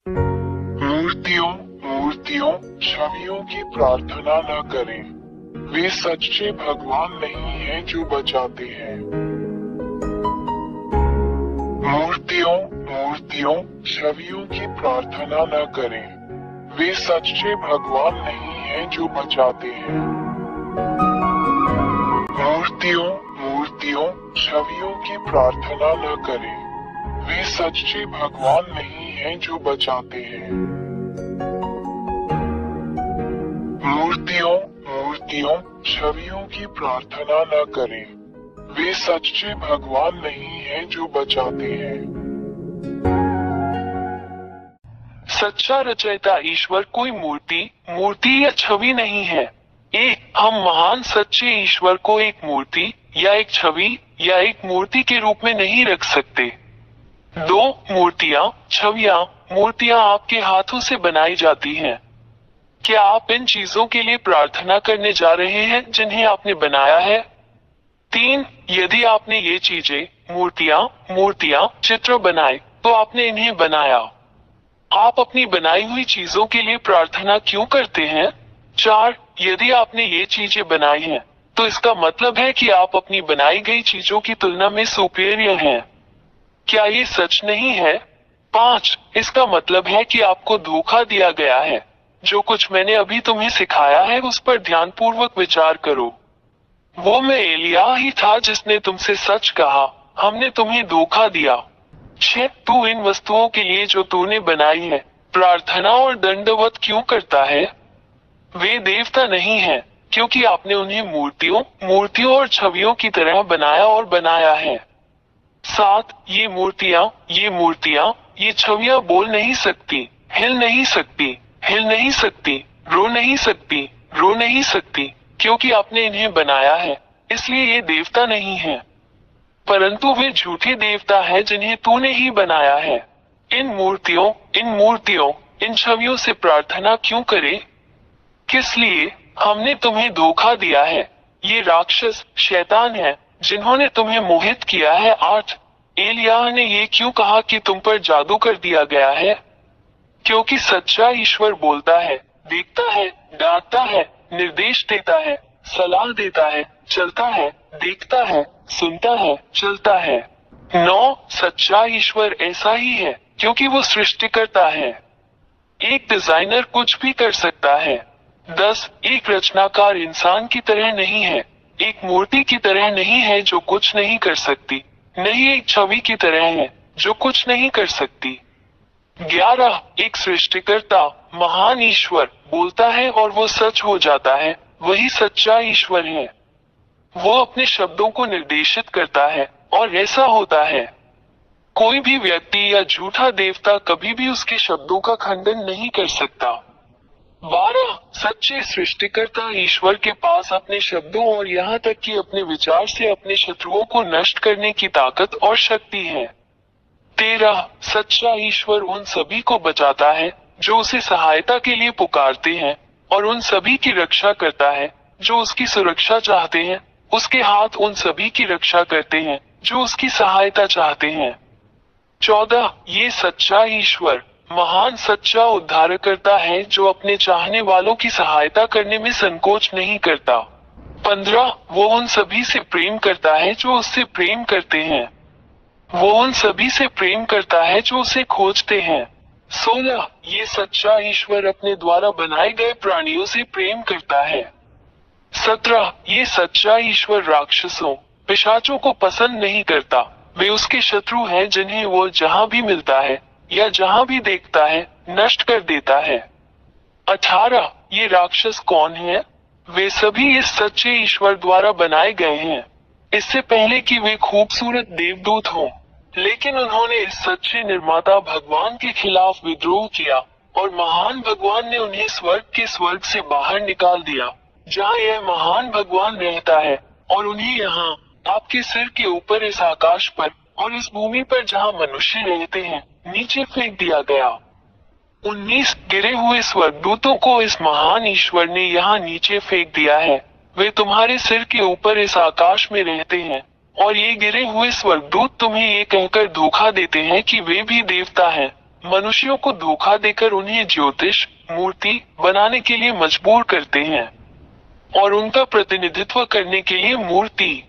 मूर्तियों मूर्तियों छवियों की प्रार्थना न करें। वे सच्चे भगवान नहीं हैं जो बचाते हैं। मूर्तियों मूर्तियों छवियों की प्रार्थना न करें। वे सच्चे भगवान नहीं हैं जो बचाते हैं। मूर्तियों मूर्तियों छवियों की प्रार्थना न करें। वे सच्चे भगवान नहीं हैं जो बचाते हैं। मूर्तियों मूर्तियों छवियों की प्रार्थना न करें। वे सच्चे भगवान नहीं हैं जो बचाते हैं। सच्चा रचयिता ईश्वर कोई मूर्ति या छवि नहीं है। हम महान सच्चे ईश्वर को एक मूर्ति या एक छवि या एक मूर्ति के रूप में नहीं रख सकते। दो मूर्तियां आपके हाथों से बनाई जाती हैं। क्या आप इन चीजों के लिए प्रार्थना करने जा रहे हैं जिन्हें आपने बनाया है? 3. यदि आपने ये चीजें मूर्तियां चित्र बनाए तो आपने इन्हें बनाया। आप अपनी बनाई हुई चीजों के लिए प्रार्थना क्यों करते हैं? 4. यदि आपने ये चीजें बनाई हैं तो इसका मतलब है कि आप अपनी बनाई गई चीजों की तुलना में सुपीरियर हैं। क्या ये सच नहीं है? 5. इसका मतलब है कि आपको धोखा दिया गया है। जो कुछ मैंने अभी तुम्हें सिखाया है उस पर ध्यानपूर्वक विचार करो। वो मैं एलिया ही था जिसने तुमसे सच कहा, हमने तुम्हें धोखा दिया। 6. तू इन वस्तुओं के लिए जो तूने बनाई है प्रार्थना और दंडवत क्यों करता है? वे देवता नहीं हैं, क्योंकि आपने उन्हें मूर्तियों और छवियों की तरह बनाया है। 7. ये मूर्तियां, ये छवियां बोल नहीं सकती, हिल नहीं सकती, रो नहीं सकती, क्योंकि आपने इन्हें बनाया है, इसलिए ये देवता नहीं है। परंतु वे झूठे देवता हैं जिन्हें तूने ही बनाया है। इन मूर्तियों, इन छवियों से प्रार्थना क्यों करें? किस लिए? हमने तुम्हें धोखा दिया है। ये राक्षस शैतान है जिन्होंने तुम्हें मोहित किया है। 8. एलिया ने ये क्यों कहा कि तुम पर जादू कर दिया गया है? क्योंकि सच्चा ईश्वर बोलता है, देखता है, डांटता है, निर्देश देता है, सलाह देता है, चलता है, देखता है, सुनता है, चलता है। 9. सच्चा ईश्वर ऐसा ही है क्योंकि वो सृष्टिकर्ता है। एक डिजाइनर कुछ भी कर सकता है। 10. एक रचनाकार इंसान की तरह नहीं है, एक मूर्ति की तरह नहीं है जो कुछ नहीं कर सकती, नहीं एक छवि की तरह है जो कुछ नहीं कर सकती। 11. एक सृष्टिकर्ता महान ईश्वर बोलता है और वो सच हो जाता है, वही सच्चा ईश्वर है। वो अपने शब्दों को निर्देशित करता है और ऐसा होता है। कोई भी व्यक्ति या झूठा देवता कभी भी उसके शब्दों का खंडन नहीं कर सकता। 12. सच्चे सृष्टिकर्ता ईश्वर के पास अपने शब्दों और यहाँ तक कि अपने विचार से अपने शत्रुओं को नष्ट करने की ताकत और शक्ति है। 13. सच्चा ईश्वर उन सभी को बचाता है जो उसे सहायता के लिए पुकारते हैं और उन सभी की रक्षा करता है जो उसकी सुरक्षा चाहते हैं। उसके हाथ उन सभी की रक्षा करते हैं जो उसकी सहायता चाहते हैं। 14. ये सच्चा ईश्वर महान सच्चा उद्धारकर्ता है जो अपने चाहने वालों की सहायता करने में संकोच नहीं करता। 15. वो उन सभी से प्रेम करता है जो उससे प्रेम करते हैं। वो उन सभी से प्रेम करता है जो उसे खोजते हैं। 16. ये सच्चा ईश्वर अपने द्वारा बनाए गए प्राणियों से प्रेम करता है। 17. ये सच्चा ईश्वर राक्षसों पिशाचों को पसंद नहीं करता, वे उसके शत्रु हैं जिन्हें वो जहां भी मिलता है या जहां भी देखता है नष्ट कर देता है। 18. ये राक्षस कौन है? वे सभी इस सच्चे ईश्वर द्वारा बनाए गए हैं, इससे पहले कि वे खूबसूरत देवदूत हों। लेकिन उन्होंने इस सच्चे निर्माता भगवान के खिलाफ विद्रोह किया और महान भगवान ने उन्हें स्वर्ग से बाहर निकाल दिया, जहां यह महान भगवान रहता है, और उन्हें यहाँ आपके सिर के ऊपर इस आकाश पर और इस भूमि पर जहाँ मनुष्य रहते हैं नीचे फेंक दिया गया। 19 गिरे हुए स्वर्गदूतों को इस महान ईश्वर ने यहाँ नीचे फेंक दिया है। वे तुम्हारे सिर के ऊपर इस आकाश में रहते हैं और ये गिरे हुए स्वर्गदूत तुम्हें ये कहकर धोखा देते हैं कि वे भी देवता हैं, मनुष्यों को धोखा देकर उन्हें ज्योतिष मूर्ति बनाने के लिए मजबूर करते हैं और उनका प्रतिनिधित्व करने के लिए मूर्ति।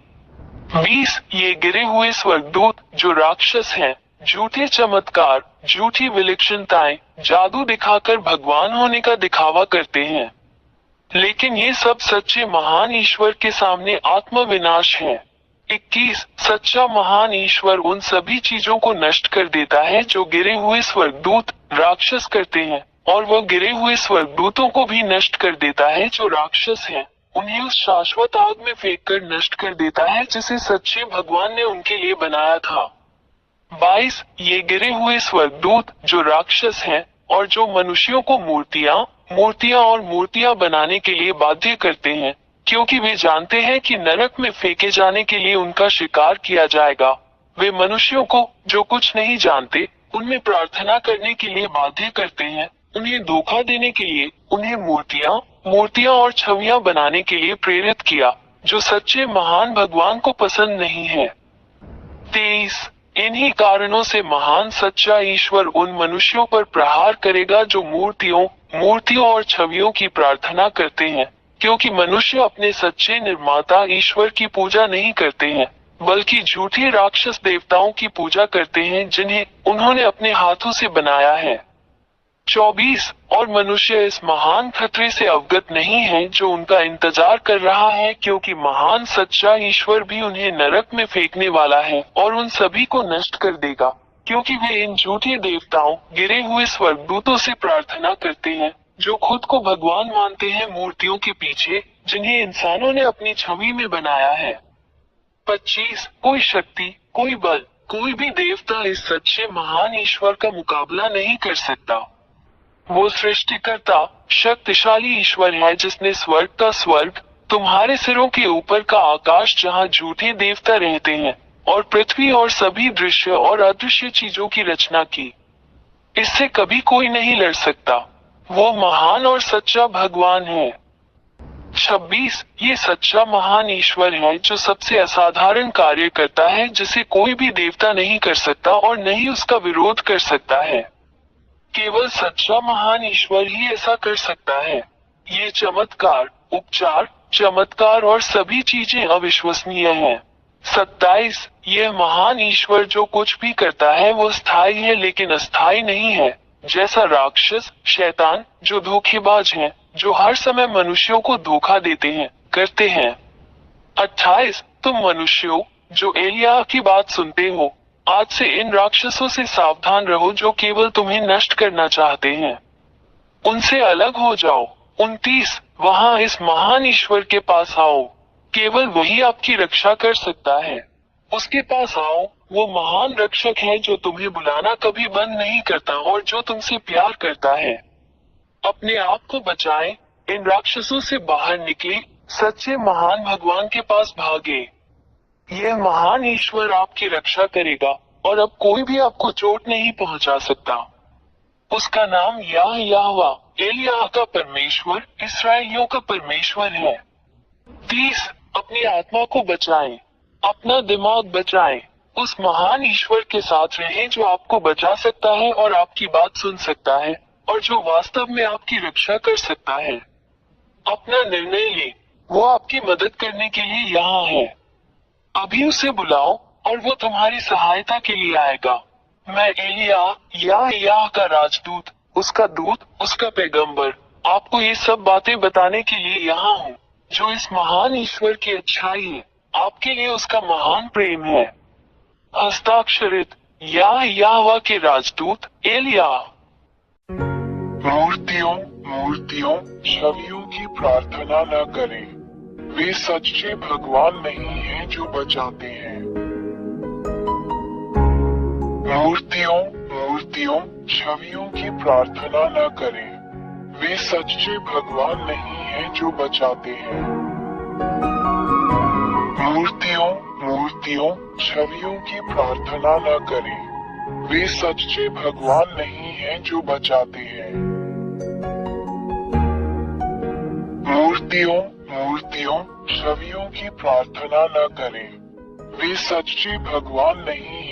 20 ये गिरे हुए स्वर्गदूत जो राक्षस हैं, झूठे चमत्कार, झूठी विलक्षणताएं, जादू दिखाकर भगवान होने का दिखावा करते हैं, लेकिन ये सब सच्चे महान ईश्वर के सामने आत्मविनाश है। 21 सच्चा महान ईश्वर उन सभी चीजों को नष्ट कर देता है जो गिरे हुए स्वर्गदूत राक्षस करते हैं, और वह गिरे हुए स्वर्गदूतों को भी नष्ट कर देता है जो राक्षस हैं, उन्हें उस शाश्वत आग में फेंककर नष्ट कर देता है जिसे सच्चे भगवान ने उनके लिए बनाया था। 22 ये गिरे हुए स्वर्गदूत जो राक्षस हैं और जो मनुष्यों को मूर्तियां बनाने के लिए बाध्य करते हैं, क्योंकि वे जानते हैं कि नरक में फेंके जाने के लिए उनका शिकार किया जाएगा। वे मनुष्यों को जो कुछ नहीं जानते उनमें प्रार्थना करने के लिए बाध्य करते हैं, उन्हें धोखा देने के लिए उन्हें मूर्तियां और छवियां बनाने के लिए प्रेरित किया, जो सच्चे महान भगवान को पसंद नहीं है। 23 इन्हीं कारणों से महान सच्चा ईश्वर उन मनुष्यों पर प्रहार करेगा जो मूर्तियों और छवियों की प्रार्थना करते हैं, क्योंकि मनुष्य अपने सच्चे निर्माता ईश्वर की पूजा नहीं करते हैं, बल्कि झूठे राक्षस देवताओं की पूजा करते हैं जिन्हें उन्होंने अपने हाथों से बनाया है। 24 और मनुष्य इस महान खतरे से अवगत नहीं है जो उनका इंतजार कर रहा है, क्योंकि महान सच्चा ईश्वर भी उन्हें नरक में फेंकने वाला है और उन सभी को नष्ट कर देगा, क्योंकि वे इन झूठे देवताओं गिरे हुए स्वर्गदूतों से प्रार्थना करते हैं जो खुद को भगवान मानते हैं, मूर्तियों के पीछे जिन्हें इंसानों ने अपनी छवि में बनाया है। 25 कोई शक्ति, कोई बल, कोई भी देवता इस सच्चे महान ईश्वर का मुकाबला नहीं कर सकता। वो सृष्टिकर्ता शक्तिशाली ईश्वर है जिसने स्वर्ग का स्वर्ग, तुम्हारे सिरों के ऊपर का आकाश जहाँ झूठे देवता रहते हैं, और पृथ्वी और सभी दृश्य और अदृश्य चीजों की रचना की। इससे कभी कोई नहीं लड़ सकता। वो महान और सच्चा भगवान है। 26 ये सच्चा महान ईश्वर है जो सबसे असाधारण कार्य करता है जिसे कोई भी देवता नहीं कर सकता और नहीं उसका विरोध कर सकता है। केवल सच्चा महान ईश्वर ही ऐसा कर सकता है। ये चमत्कार, उपचार, चमत्कार और सभी चीजें अविश्वसनीय हैं। 27 यह महान ईश्वर जो कुछ भी करता है वो स्थायी है लेकिन अस्थायी नहीं है, जैसा राक्षस, शैतान जो धोखेबाज हैं, जो हर समय मनुष्यों को धोखा देते हैं, करते हैं। 28 तुम मनुष्यों जो एलिया की बात सुनते हो, आज से इन राक्षसों से सावधान रहो जो केवल तुम्हें नष्ट करना चाहते हैं। उनसे अलग हो जाओ। 29 वहाँ इस महान ईश्वर के पास आओ, केवल वही आपकी रक्षा कर सकता है। उसके पास आओ, वो महान रक्षक है जो तुम्हें बुलाना कभी बंद नहीं करता और जो तुमसे प्यार करता है। अपने आप को बचाएं, इन राक्षसों से बाहर निकले, सच्चे महान भगवान के पास भागे। यह महान ईश्वर आपकी रक्षा करेगा और अब कोई भी आपको चोट नहीं पहुंचा सकता। उसका नाम यहोवा, एलिय्याह का परमेश्वर, इस्राएलियों का परमेश्वर है। 30 अपनी आत्मा को बचाएं, अपना दिमाग बचाएं, उस महान ईश्वर के साथ रहें जो आपको बचा सकता है और आपकी बात सुन सकता है और जो वास्तव में आपकी रक्षा कर सकता है। अपना निर्णय ले, वो आपकी मदद करने के लिए यहाँ है। अभी उसे बुलाओ और वो तुम्हारी सहायता के लिए आएगा। मैं एलिय्याह का राजदूत, उसका दूत, उसका पैगंबर, आपको ये सब बातें बताने के लिए यहाँ हूँ, जो इस महान ईश्वर की अच्छाई है, आपके लिए उसका महान प्रेम है। हस्ताक्षरित यहोवा के राजदूत एलिय्याह। मूर्तियों, छवियों की प्रार्थना न करें, वे सच्चे भगवान नहीं हैं जो बचाते हैं। मूर्तियों, छवियों की प्रार्थना न करें, वे सच्चे भगवान नहीं हैं जो बचाते हैं। मूर्तियों, छवियों की प्रार्थना न करें, वे सच्चे भगवान नहीं हैं जो बचाते हैं। मूर्तियों, छवियों की प्रार्थना न करें, वे सच्चे भगवान नहीं हैं